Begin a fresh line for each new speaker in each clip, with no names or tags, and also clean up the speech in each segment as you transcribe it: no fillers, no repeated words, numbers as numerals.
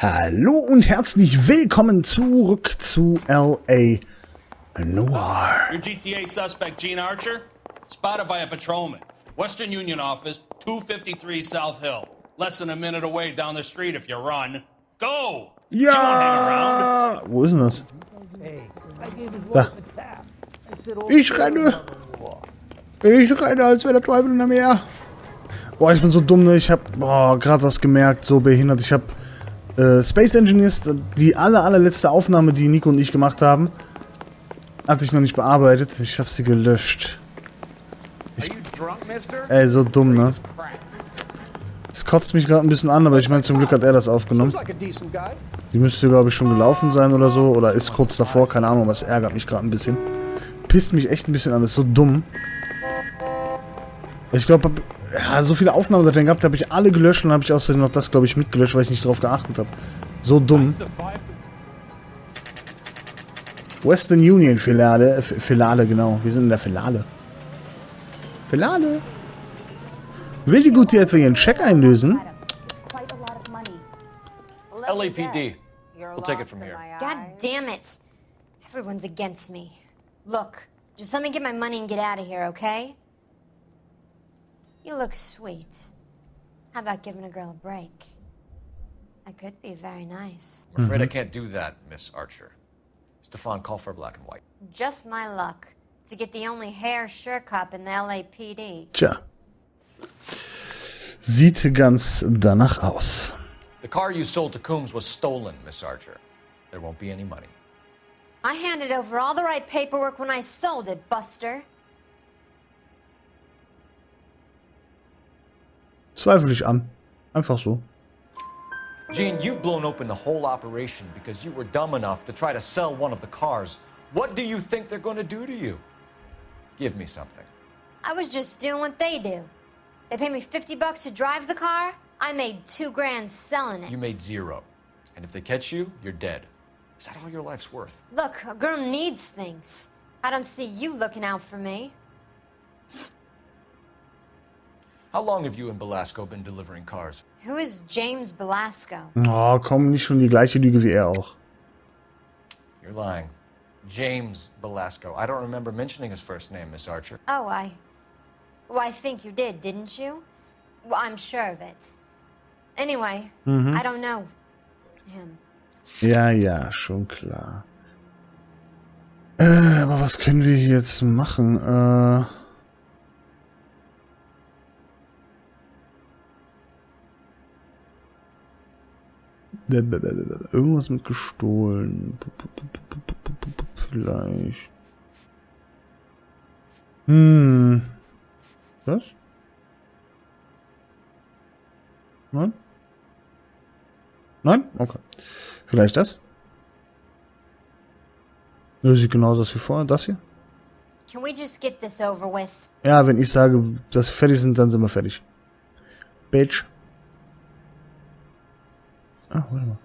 Hallo und herzlich willkommen zurück zu L.A. Noire.
Your GTA suspect, Gene Archer, spotted by a patrolman. Western Union office, 253 South Hill. Less than a minute away down the street if you run. Go!
Ja!
She won't hang around.
Wo ist denn das? Da. Ich renne! Ich renne, als wäre der Teufel in der Meer. Boah, ich bin so dumm, ne? Ich hab gerade was gemerkt, so behindert. Ich hab Space Engineers, die allerletzte Aufnahme, die Nico und ich gemacht haben, hatte ich noch nicht bearbeitet. Ich hab sie gelöscht. Ey, so dumm, ne? Es kotzt mich gerade ein bisschen an, aber ich meine, zum Glück hat er das aufgenommen. Die müsste, glaube ich, schon gelaufen sein oder so. Oder ist kurz davor, keine Ahnung, aber es ärgert mich gerade ein bisschen. Pisst mich echt ein bisschen an, das ist so dumm. Ich glaube, ja, so viele Aufnahmen da drin gehabt, habe ich alle gelöscht und habe ich außerdem noch das, glaube ich, mitgelöscht, weil ich nicht drauf geachtet habe. So dumm. Western Union Filiale, genau. Wir sind in der Filiale. Filiale. Will die Gute etwa ihren Scheck einlösen?
LAPD. We'll take it from here.
God damn it. Everyone's against me. Look, just let me get my money and get out of here, okay? You look sweet. How about giving a girl a break? I could be very nice.
I'm afraid I can't do that, Miss Archer. Stefan, call for black and white.
Just my luck to get the only hair sure cop in the LAPD.
Tja. Sieht ganz danach aus.
The car you sold to Coombs was stolen, Miss Archer. There won't be any money.
I handed over all the right paperwork when I sold it, Buster.
Zweifle ich an. Einfach so.
Gene, you've blown open the whole operation because you were dumb enough to try to sell one of the cars. What do you think they're going to do to you? Give me something.
I was just doing what they do. They paid me $50 to drive the car. I made $2 grand selling it.
You made zero. And if they catch you, you're dead. Is that all your life's worth?
Look, a girl needs things. I don't see you looking out for me.
How long have you and Belasco been delivering cars?
Who is James Belasco?
Oh, komm, nicht schon die gleiche Lüge wie er auch.
You're lying. James Belasco. I don't remember mentioning his first name, Miss Archer.
Oh, I think you did, didn't you? Well, I'm sure of it. Anyway, I don't know him.
Ja, schon klar. Aber was können wir jetzt machen? Irgendwas mit gestohlen. Vielleicht. Was? Nein? Nein? Okay. Vielleicht das? Das sieht genauso aus wie vorher. Das hier?
Can we just get this over with?
Ja, wenn ich sage, dass wir fertig sind, dann sind wir fertig. Bitch. Ah, warte mal.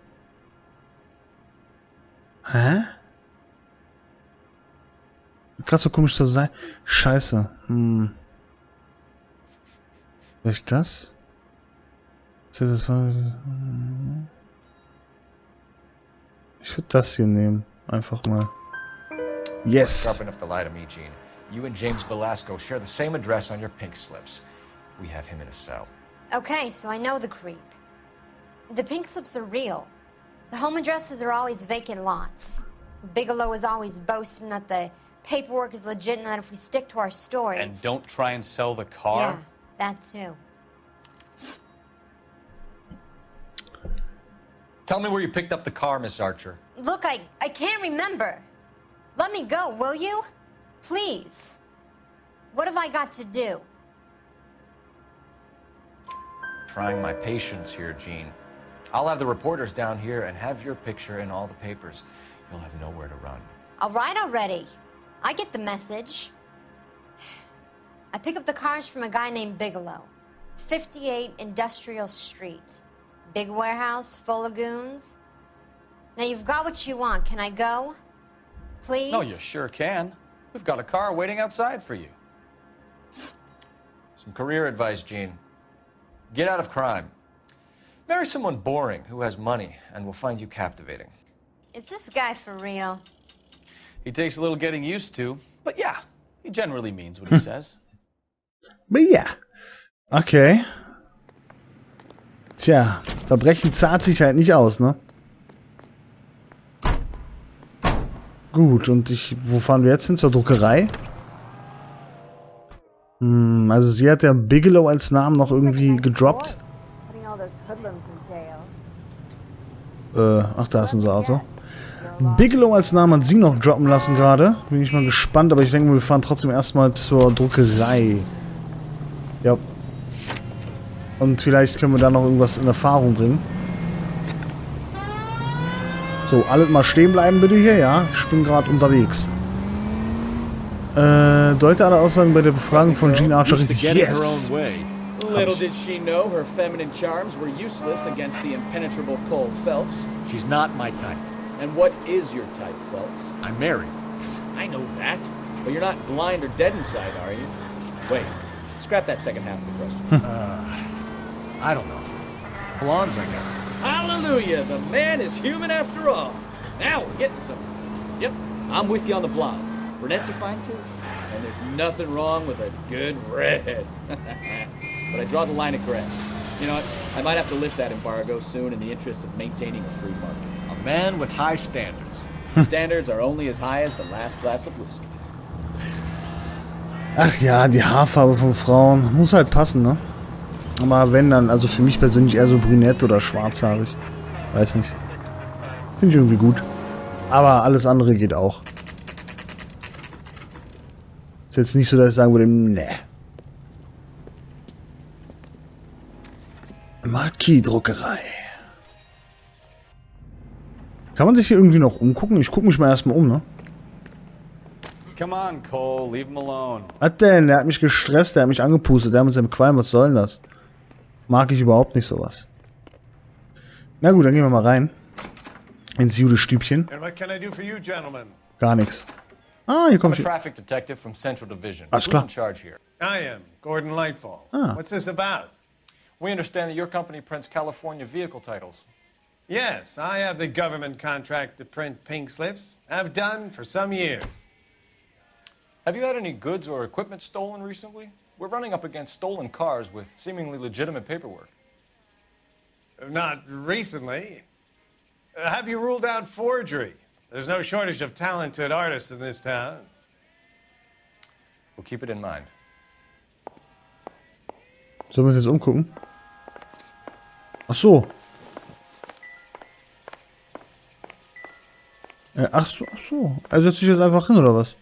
Hä? Gerade so komisch zu sein. Scheiße. Vielleicht das? Ich würde das hier nehmen. Einfach mal. Yes.
Sharp enough to lie to me, Gene. You and James Belasco share the same address on your pink slips. We have him in a cell.
Okay, so I know the creep. The pink slips are real. The home addresses are always vacant lots. Bigelow is always boasting that the paperwork is legit and that if we stick to our stories...
And don't try and sell the car?
Yeah, that too.
Tell me where you picked up the car, Miss Archer.
Look, I can't remember. Let me go, will you? Please. What have I got to do?
Trying my patience here, Gene. I'll have the reporters down here and have your picture in all the papers. You'll have nowhere to run.
All right already. I get the message. I pick up the cars from a guy named Bigelow. 58 Industrial Street. Big warehouse full of goons. Now you've got what you want. Can I go? Please?
No, you sure can. We've got a car waiting outside for you.
Some career advice, Gene. Get out of crime. Marry someone boring who has money and will find you captivating.
Is this guy for real?
He takes a little getting used to, but yeah, he generally means what he says.
Aber ja. Okay. Tja, Verbrechen zahlt sich halt nicht aus, ne? Gut, und wo fahren wir jetzt hin? Zur Druckerei? Also sie hat ja Bigelow als Namen noch irgendwie gedroppt. Ach, da ist unser Auto. Bigelow als Namen hat sie noch droppen lassen gerade. Bin ich mal gespannt, aber ich denke, wir fahren trotzdem erstmal zur Druckerei. Ja. Und vielleicht können wir da noch irgendwas in Erfahrung bringen. So, alle mal stehen bleiben bitte hier, ja? Ich bin gerade unterwegs. Deute alle Aussagen bei der Befragung von Jean Archer richtig. Yes!
Little did she know her feminine charms were useless against the impenetrable Cole Phelps.
She's not my type.
And what is your type, Phelps?
I'm married.
I know that. But you're not blind or dead inside, are you? Wait, scrap that second half of the question.
I don't know. Blondes, I guess.
Hallelujah! The man is human after all. Now we're getting somewhere. Yep, I'm with you on the blondes. Brunettes are fine too. And there's nothing wrong with a good redhead. But I draw the line at gray. You know what? I might have to lift that embargo soon in the interest of maintaining a free market.
A man with high standards.
Standards are only as high as the last glass of whiskey.
Ach ja, die Haarfarbe von Frauen muss halt passen, ne? Aber wenn dann, also für mich persönlich eher so brünett oder schwarzhaarig. Weiß nicht. Finde ich irgendwie gut. Aber alles andere geht auch. Ist jetzt nicht so, dass ich sagen würde, ne. Marquis-Druckerei. Kann man sich hier irgendwie noch umgucken? Ich gucke mich mal erstmal um, ne?
Come on, Cole, leave him alone.
Was denn? Der hat mich gestresst, der hat mich angepustet, der hat mit seinem Qualm, was soll denn das? Mag ich überhaupt nicht sowas. Na gut, dann gehen wir mal rein. Ins Jude-Stübchen. Gar nichts. Ah, hier kommt
I'm a traffic detective from Central Division.
Alles
Who's
klar.
in charge here?
I am, Gordon Lightfall.
Ah.
What's this about?
We understand that your company prints California vehicle titles.
Yes, I have the government contract to print pink slips. Have done for some years.
Have you had any goods or equipment stolen recently? We're running up against stolen cars with seemingly legitimate paperwork.
Not recently. Have you ruled out forgery? There's no shortage of talented artists in this town.
We'll keep it in mind.
Sollen wir uns jetzt umgucken? Ach so. Ach so, ach so. Er setzt sich jetzt einfach hin, oder was?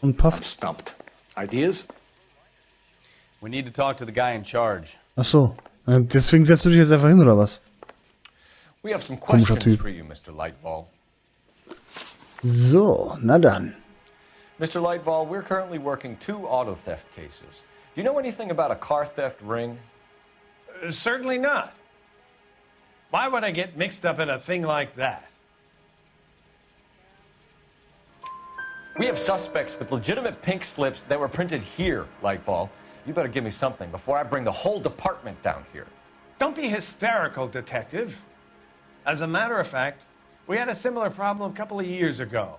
Und pufft.
Stumped. Ideas?
We need to talk to the guy in charge.
Ach so. Deswegen setzt du dich jetzt einfach hin, oder was?
We have some
Komischer
questions
Typ.
for you, Mr. Lightfall.
So, na dann.
Mr. Lightfall, we're currently working 2 auto theft cases. Do you know anything about a car theft ring?
Certainly not. Why would I get mixed up in a thing like that?
We have suspects with legitimate pink slips that were printed here, Lightfall. You better give me something before I bring the whole department down here.
Don't be hysterical, Detective. As a matter of fact, we had a similar problem a couple of years ago.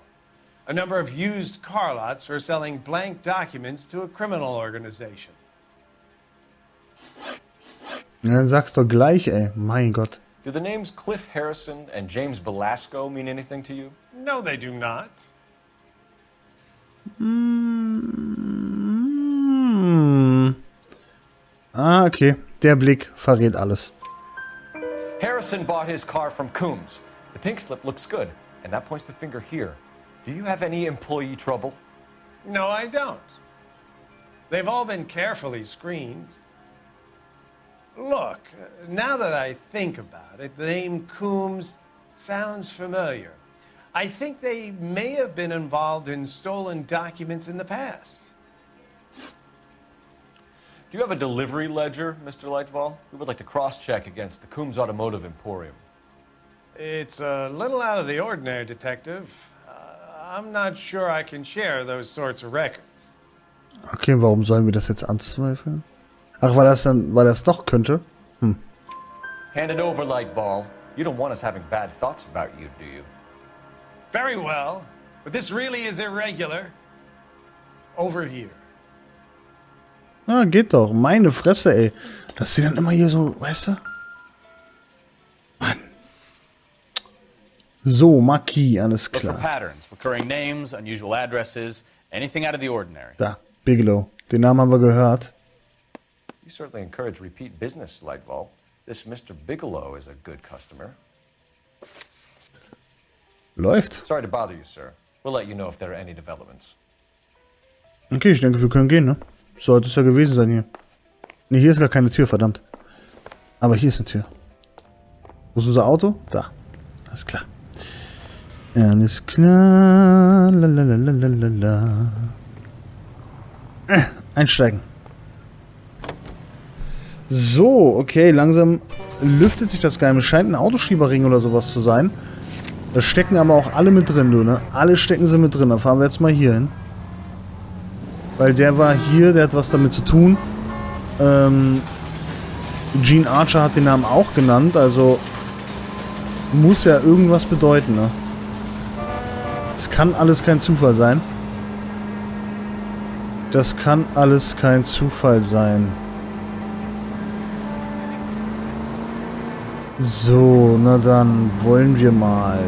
A number of used car lots were selling blank documents to a criminal organization.
Ja, dann sag's doch gleich, ey. Mein Gott.
Do the names Cliff Harrison and James Belasco mean anything to you?
No, they do not.
Ah, okay. Der Blick verrät alles.
Harrison bought his car from Coombs. The pink slip looks good, and that points the finger here. Do you have any employee trouble?
No, I don't. They've all been carefully screened. Look, now that I think about it, the name Coombs sounds familiar. I think they may have been involved in stolen documents in the past.
Do you have a delivery ledger, Mr. Lightfall? We would like to cross-check against the Coombs Automotive Emporium.
It's a little out of the ordinary, Detective. I'm not sure I can share those sorts of records.
Okay, warum sollen wir das jetzt anzweifeln? Ach, weil das doch könnte?
Hand it over, light ball. You don't want us having bad thoughts about you, do you?
Very well, but this really is irregular. Over here.
Ah, geht doch. Meine Fresse, ey. Dass sie dann immer hier so, weißt du? Mann. So, Marquis, alles
Look for
klar.
patterns, recurring names, unusual addresses, anything out of the ordinary.
Da, Bigelow. Den Namen haben wir gehört.
You certainly encourage repeat business, Lightball. This Mr. Bigelow is a good customer.
Läuft.
Sorry to bother you, sir. We'll let you know if there are any developments.
Okay, ich denke, wir können gehen, ne? Sollte es ja gewesen sein hier. Ne, hier ist gar keine Tür, verdammt. Aber hier ist eine Tür. Wo ist unser Auto? Da. Alles klar. Alles klar. Lalalala. Einsteigen. So, okay, langsam lüftet sich das Geheimnis. Scheint ein Autoschieberring oder sowas zu sein. Da stecken aber auch alle mit drin, du, ne? Alle stecken sie mit drin. Da fahren wir jetzt mal hier hin. Weil der war hier, der hat was damit zu tun. Gene Archer hat den Namen auch genannt, also muss ja irgendwas bedeuten, ne? Es kann alles kein Zufall sein. Das kann alles kein Zufall sein. So, na dann wollen wir mal.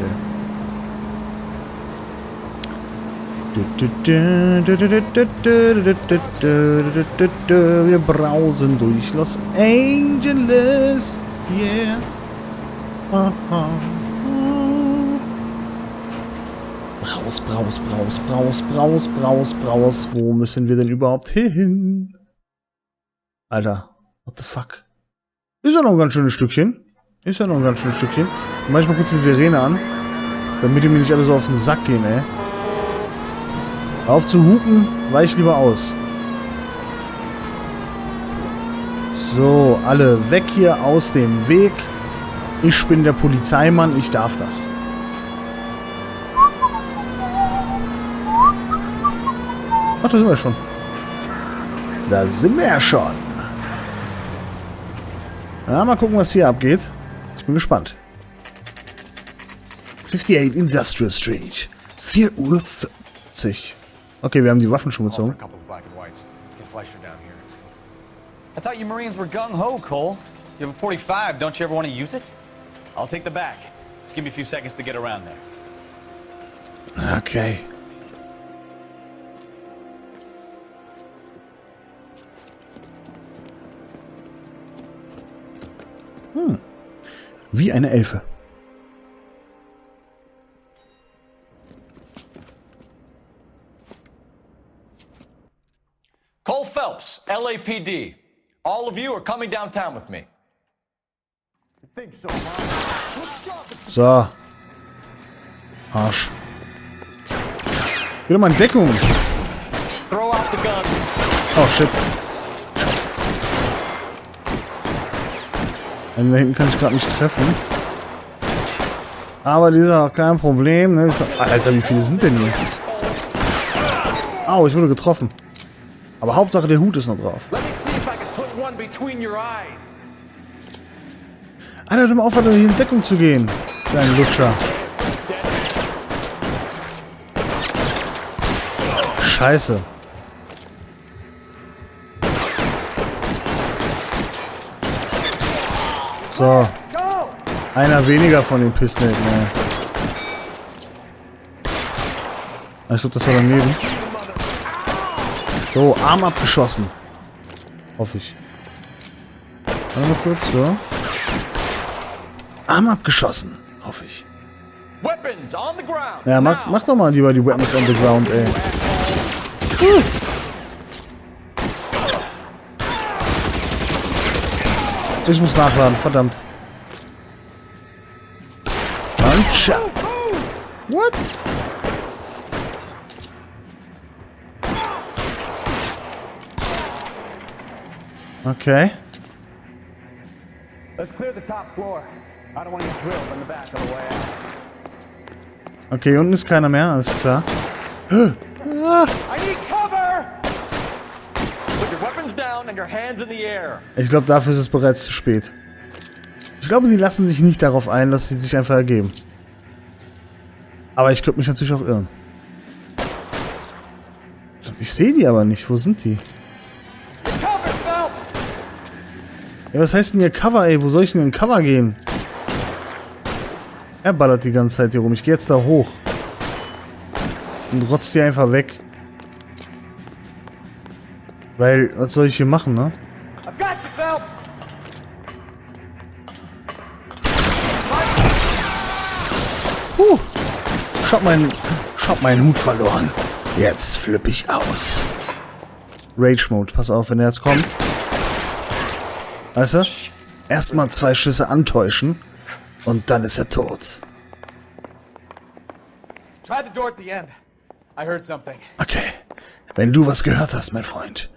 Wir brausen durch Los Angeles. Yeah. Aha. Braus, braus, braus, braus, braus, braus, braus. Wo müssen wir denn überhaupt hin? Alter, what the fuck? Ist ja noch ein ganz schönes Stückchen. Ist ja noch ein ganz schönes Stückchen. Mach ich mal kurz die Sirene an. Damit die mir nicht alle so auf den Sack gehen, ey. Auf zu hupen, weich lieber aus. So, alle weg hier aus dem Weg. Ich bin der Polizeimann, ich darf das. Ach, da sind wir schon. Da sind wir ja schon. Ja, mal gucken, was hier abgeht. Ich bin gespannt. 58 Industrial Street. 4:40 Uhr. Okay, wir haben die Waffen schon gezogen.
I thought you Marines were gung-ho, Cole. You have a 45, don't you ever want to use it? I'll take the back. Just give me a few seconds to get around there.
Okay. Wie eine Elfe.
Cole Phelps, LAPD. All of you are coming downtown with me.
So. Arsch. Wieder mal in Deckung.
Throw out the guns.
Oh, shit. Den da hinten kann ich gerade nicht treffen. Aber die ist auch kein Problem. Ne? Alter, wie viele sind denn hier? Au, ich wurde getroffen. Aber Hauptsache der Hut ist noch drauf. Alter, hör mal auf, hier in Deckung zu gehen. Kleine Lutscher. Scheiße. So. Einer weniger von den Pistoleten, ey. Ich glaube, das war daneben. So, Arm abgeschossen. Hoffe ich. Warte mal kurz, so. Arm abgeschossen. Hoffe ich. Ja, mach doch mal lieber die Weapons on the ground, ey. Ich muss nachladen, verdammt. Mancha. What? Okay. Okay, unten ist keiner mehr, alles klar. Ich glaube, dafür ist es bereits zu spät. Ich glaube, die lassen sich nicht darauf ein, dass sie sich einfach ergeben. Aber ich könnte mich natürlich auch irren. Ich sehe die aber nicht. Wo sind die? Ja, was heißt denn hier Cover, ey? Wo soll ich denn in Cover gehen? Er ballert die ganze Zeit hier rum. Ich gehe jetzt da hoch. Und rotzt die einfach weg. Weil, was soll ich hier machen, ne? Ich hab meinen Hut verloren. Jetzt flippe ich aus. Rage Mode, pass auf, wenn er jetzt kommt. Weißt du? Erstmal 2 Schüsse antäuschen und dann ist er tot.
Try the door at the end. I heard something.
Okay. Wenn du was gehört hast, mein Freund,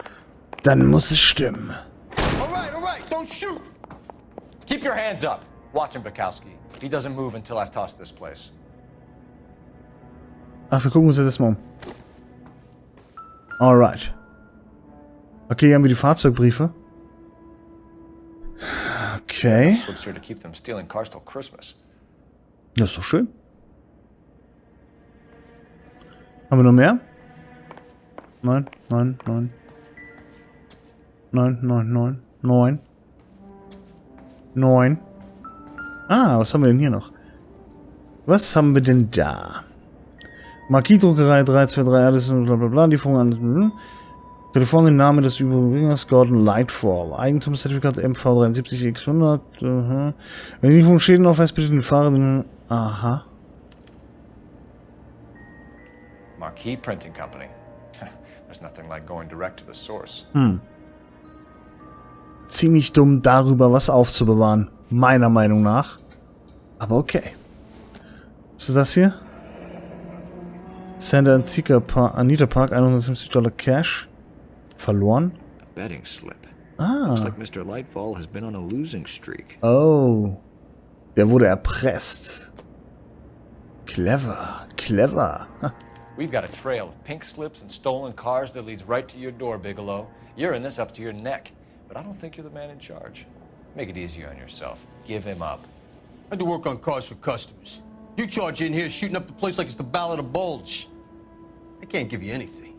dann muss es stimmen.
All right, don't shoot! Keep your hands up. Watch him, Bukowski. He doesn't move until I've tossed this place.
Ach, wir gucken uns das mal um. Alright. Okay, hier haben wir die Fahrzeugbriefe. Okay. Das ist doch schön. Haben wir noch mehr? Nein. Ah, was haben wir denn hier noch? Was haben wir denn da? Marquis-Druckerei 323, alles blablabla, Lieferung an Kalifornien, Name des Überbringers, Gordon Lightfall, Eigentumszertifikat MV73X100, Wenn die Lieferung Schäden aufweist, bitte den Fahrer, aha.
Marquis Printing Company. There's nothing like going direct to the source.
Ziemlich dumm, darüber was aufzubewahren, meiner Meinung nach. Aber okay. Was ist das hier? Santa Anita Park, $150 Cash. Verloren.
Betting slip.
Ah.
Looks like Mr. Lightfall has been on a losing streak.
Oh. Der wurde erpresst. Clever.
We've got a trail of pink slips and stolen cars that leads right to your door, Bigelow. You're in this up to your neck, but I don't think you're the man in charge. Make it easier on yourself. Give him up.
I do work on cars for customers. You charge in here shooting up the place like it's the Ballad of Bulge. I can't give you anything.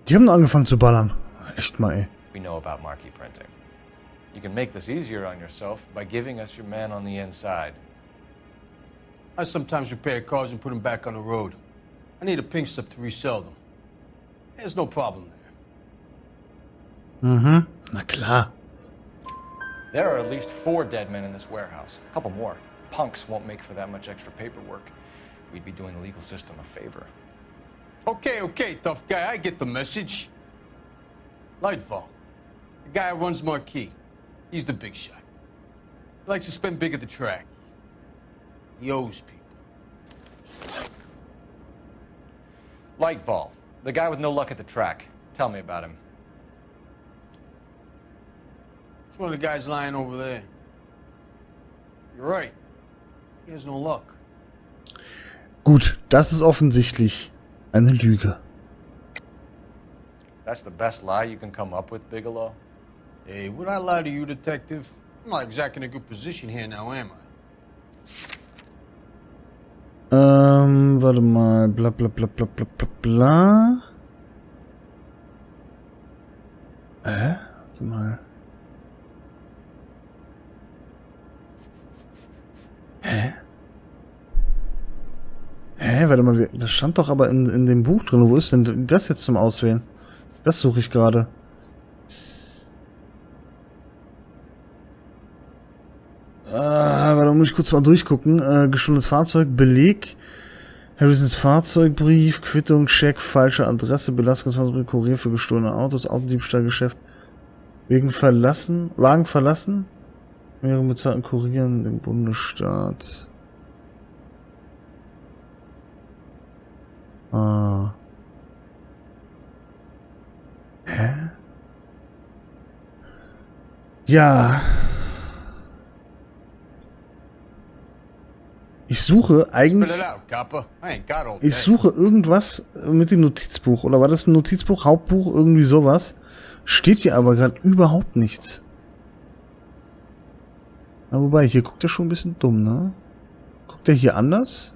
Die haben angefangen zu ballern. Echt mal, ey.
We know about Marquis Printing. You can make this easier on yourself by giving us your man on the inside.
I sometimes repair cars and put them back on the road. I need a pink slip to resell them. There's no problem there.
Na klar.
There are at least 4 dead men in this warehouse. A couple more. Punks won't make for that much extra paperwork. We'd be doing the legal system a favor.
Okay, tough guy, I get the message. Lightfall, the guy who runs Marquis. He's the big shot. He likes to spend big at the track. He owes people.
Lightfall, the guy with no luck at the track. Tell me about him.
It's one of the guys lying over there. You're right. He has no luck.
Gut, das ist offensichtlich eine Lüge.
That's the best lie you can come up with, Bigelow?
Hey, would I lie to you, detective? I'm not exactly in a good position here now, am I?
Warte mal, bla bla bla bla bla bla bla. Warte mal. Warte mal, das stand doch aber in dem Buch drin. Wo ist denn das jetzt zum Auswählen? Das suche ich gerade. Warte, muss ich kurz mal durchgucken. Gestohlenes Fahrzeug, Beleg, Harrisons Fahrzeugbrief, Quittung, Scheck, falsche Adresse, Belastungsfahrzeug, Kurier für gestohlene Autos, Autodiebstahlgeschäft, Wagen verlassen, mehrere bezahlten Kurieren im Bundesstaat. Ja. Ich suche eigentlich... Ich suche irgendwas mit dem Notizbuch. Oder war das ein Notizbuch, Hauptbuch, irgendwie sowas? Steht hier aber gerade überhaupt nichts. Na, wobei, hier guckt er schon ein bisschen dumm, ne? Guckt er hier anders?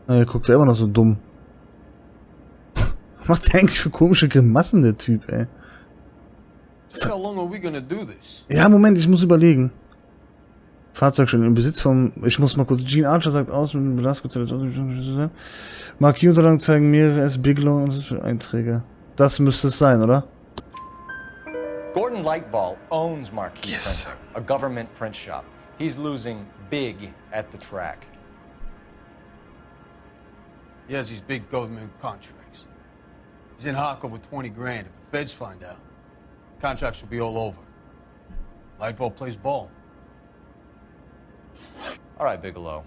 Na, hier guckt er immer noch so dumm. Was macht der eigentlich für komische Grimassen, der Typ, ey?
How long are we gonna do this?
Ja, Moment, ich muss überlegen. Fahrzeug schon im Besitz vom... Ich muss mal kurz... Gene Archer sagt aus... Marquis-Unterlagen zeigen mehrere S. Bigelow und für Einträge. Das müsste es sein, oder?
Gordon Lightball owns Marquis
Yes.
Printing, a government print shop. He's losing big at the track.
He has these big government contracts. He's in hock over 20 grand. If the feds find out, contracts will be all over. Lightfall plays ball.
All right, Bigelow.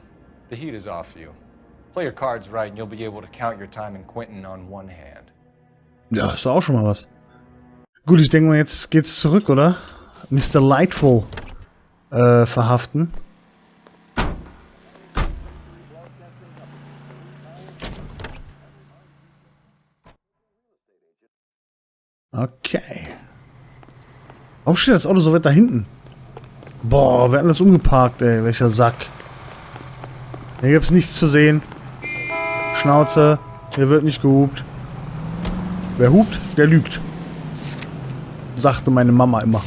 The heat is off you. Play your cards right and you'll be able to count your time in Quentin on one hand.
Ja, ist doch auch schon mal was. Gut, ich denke mal, jetzt geht's zurück, oder? Mr. Lightfall verhaften. Okay. Warum steht das Auto so weit da hinten? Boah, wer hat das umgeparkt, ey? Welcher Sack. Hier gibt's nichts zu sehen. Schnauze. Hier wird nicht gehupt. Wer hupt, der lügt. Sagte meine Mama immer.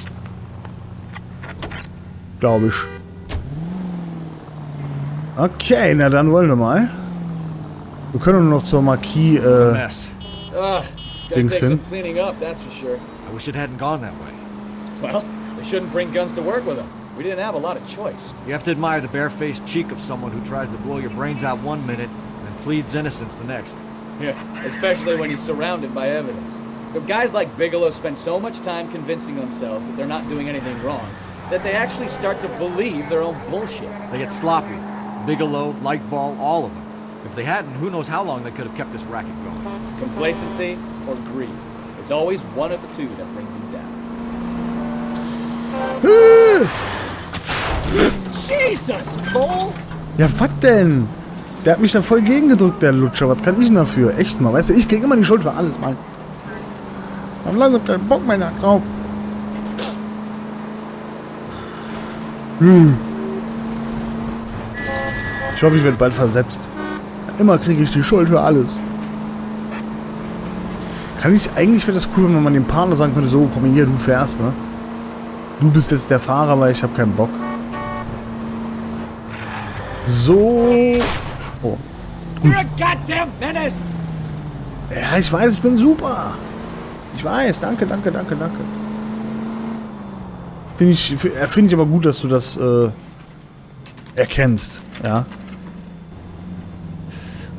Glaube ich. Okay, na dann wollen wir mal. Wir können nur noch zur Marquis,
Mess.
Gotta
Dings
take some
hin.
cleaning up, that's for sure.
I wish it hadn't gone that way.
Well, they shouldn't bring guns to work with them. We didn't have a lot of choice.
You have to admire the barefaced cheek of someone who tries to blow your brains out one minute and pleads innocence the next.
Yeah, especially when he's surrounded by evidence. But guys like Bigelow spend so much time convincing themselves that they're not doing anything wrong that they actually start to believe their own bullshit.
They get sloppy. Bigelow, Lightball, all of them. If they hadn't, who knows how long they could have kept this racket going.
Complacency or greed. It's always one of the two that brings him down. Jesus, Cole!
Ja, was denn? Der hat mich da voll gegengedrückt, der Lutscher. Was kann ich denn dafür? Echt mal, weißt du, ich krieg immer die Schuld für alles, Mann. Ich hab langsam keinen Bock mehr da drauf. Ich hoffe, ich werde bald versetzt. Immer kriege ich die Schuld für alles. Eigentlich wäre das cool, wenn man dem Partner sagen könnte, so, komm hier, du fährst, ne? Du bist jetzt der Fahrer, weil ich habe keinen Bock. So. Oh.
You're a goddamn menace!
Ja, ich weiß, ich bin super. Ich weiß, danke. Finde ich aber gut, dass du das erkennst, ja.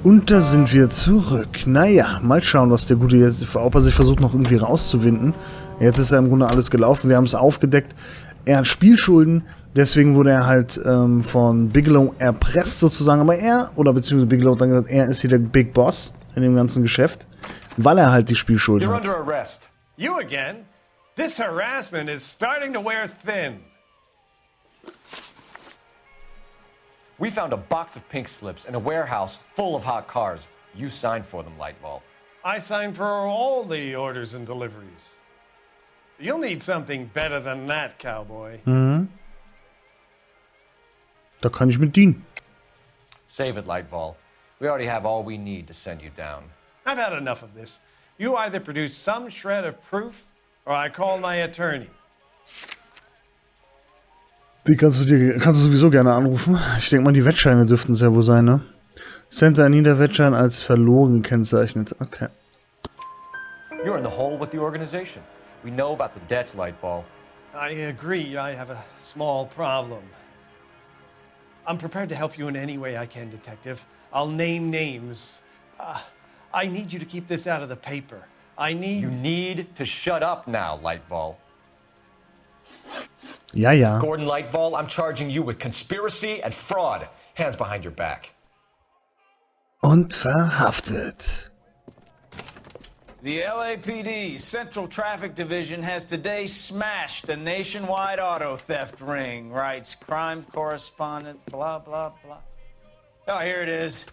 Und da sind wir zurück. Naja, mal schauen, was der Gute jetzt, ob er sich versucht noch irgendwie rauszuwinden. Jetzt ist ja im Grunde alles gelaufen, wir haben es aufgedeckt. Er hat Spielschulden, deswegen wurde er halt von Bigelow erpresst sozusagen. Aber beziehungsweise Bigelow hat dann gesagt, er ist hier der Big Boss in dem ganzen Geschäft, weil er halt die Spielschulden
You're
hat.
under arrest.
You again? This harassment is starting to wear thin.
We found a box of pink slips in a warehouse full of hot cars. You signed for them, Lightball.
I signed for all the orders and deliveries. You'll need something better than that, cowboy.
Da kann ich mit dienen.
Save it, Lightball. We already have all we need to send you down.
I've had enough of this. You either produce some shred of proof, or I call my attorney.
Die kannst du sowieso gerne anrufen. Ich denke mal, die Wettscheine dürften es ja wohl sein, ne? Center nieder Wettschein als verloren gekennzeichnet. Okay.
You're in the hole with the organization. We know about the debts, Lightball.
I agree, I have a small problem. I'm prepared to help you in any way I can, Detective. I'll name names. I need you to keep this out of the paper.
You need to shut up now, Lightball.
Ja.
Gordon Lightball, I'm charging you with conspiracy and fraud. Hands behind your back.
Und verhaftet.
The LAPD Central Traffic Division has today smashed a nationwide auto theft ring, writes crime correspondent, blah, blah, blah. Oh, here it is.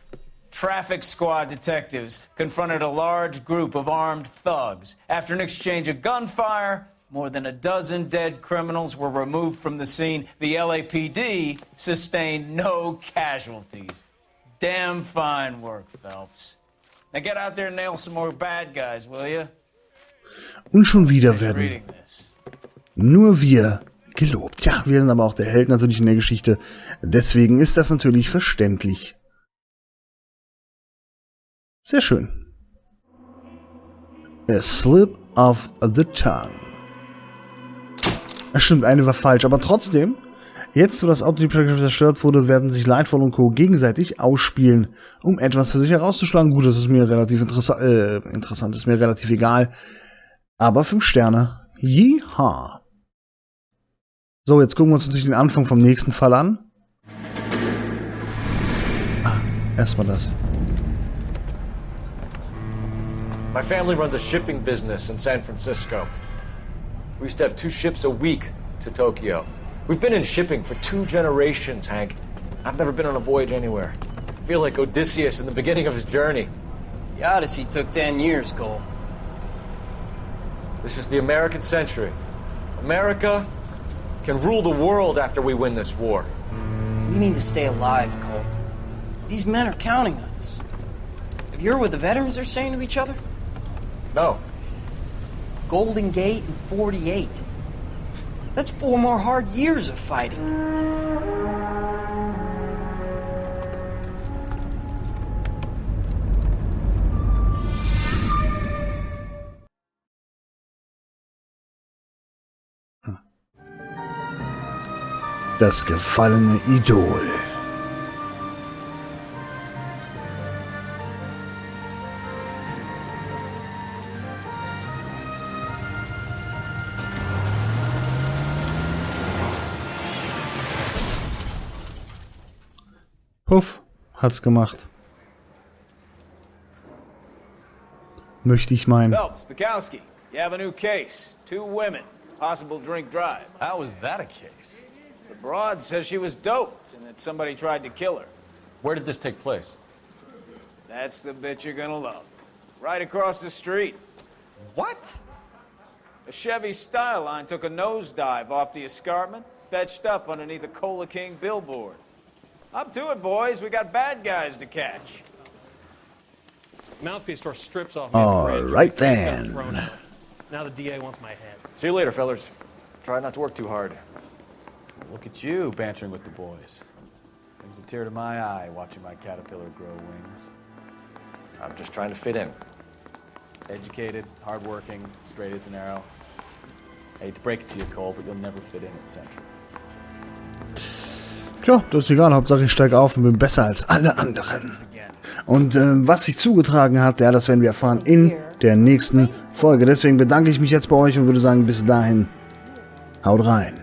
Traffic squad detectives confronted a large group of armed thugs. After an exchange of gunfire, More than a dozen dead criminals were removed from the scene. The LAPD sustained no casualties. Damn fine work, Phelps. Now get out there and nail some more bad guys, will you?
Und schon wieder werden nur wir gelobt. Ja, wir sind aber auch der Held natürlich in der Geschichte. Deswegen ist das natürlich verständlich. Sehr schön. A slip of the tongue. Das stimmt, eine war falsch, aber trotzdem, jetzt wo das Auto zerstört wurde, werden sich Lightfall und Co. gegenseitig ausspielen, um etwas für sich herauszuschlagen. Gut, das ist mir relativ interessant, ist mir relativ egal. Aber 5 Sterne. Jahr. So, jetzt gucken wir uns natürlich den Anfang vom nächsten Fall an. Erstmal das.
My family runs a shipping business in San Francisco. We used to have 2 ships a week to Tokyo. We've been in shipping for 2 generations, Hank. I've never been on a voyage anywhere. I feel like Odysseus in the beginning of his journey.
The Odyssey took 10 years, Cole.
This is the American century. America can rule the world after we win this war.
We need to stay alive, Cole. These men are counting on us. Have you heard what the veterans are saying to each other?
No.
Golden Gate and 48. That's 4 more hard years of fighting.
Das gefallene Idol. Puff, hat's gemacht. Möchte ich meinen.
Phelps, Bukowski, you have a new case. 2 women, possible drink drive.
How is that a case?
The broad says she was doped and that somebody tried to kill her.
Where did this take place?
That's the bit you're gonna love. Right across the street.
What?
A Chevy Styline took a nosedive off the escarpment, fetched up underneath a Cola King billboard. Up to it, boys. We got bad guys to catch.
Mouthpiece store strips off.
All right then.
Now the DA wants my head.
See you later, fellas. Try not to work too hard.
Look at you bantering with the boys. Brings a tear to my eye watching my caterpillar grow wings.
I'm just trying to fit in.
Educated, hardworking, straight as an arrow. I hate to break it to you, Cole, but you'll never fit in at Central.
Tja, das ist egal. Hauptsache ich steige auf und bin besser als alle anderen. Und was sich zugetragen hat, ja, das werden wir erfahren in der nächsten Folge. Deswegen bedanke ich mich jetzt bei euch und würde sagen, bis dahin, haut rein.